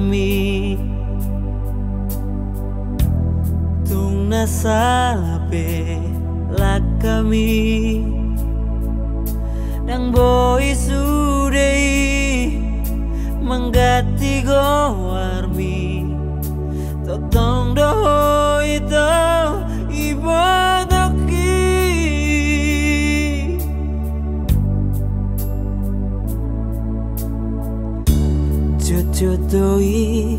kami tung nasalape lak kami nang boy sudei menggati gowarmi totong doho itu ibodoki jodoi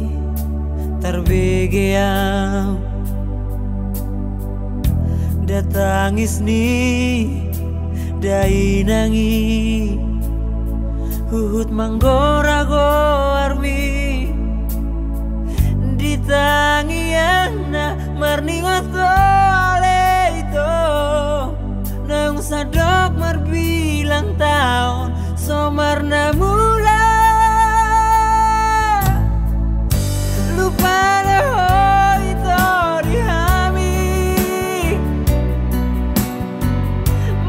terbegeam datangis ni dai nangi huhut manggora-go armi ditangi na marningot ole itu nang sadok marbilang tahun somarna mula lupa dah itu dihami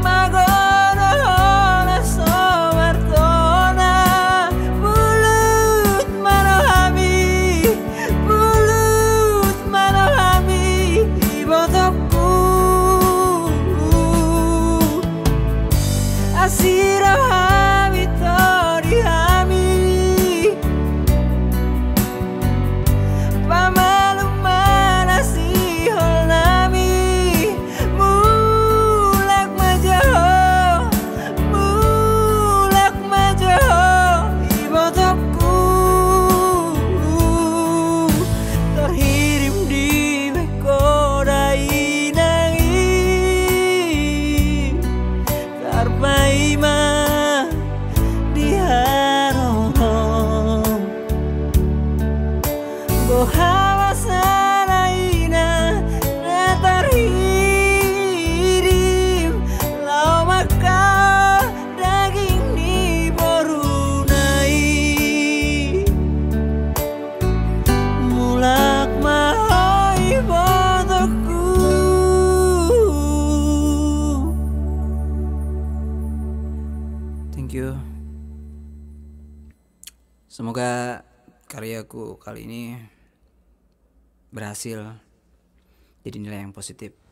magono hola somartona mulut manohami ibotokku asira hami to dihami pamalu mana si hol nami mulak majo ibotokku terhirim di bekodai nangi karpai mah diharom bohawa sanaina na terhirim lau maka daging ni borunai mulak mahoi bodoku. Thank you. Semoga karyaku kali ini berhasil jadi nilai yang positif.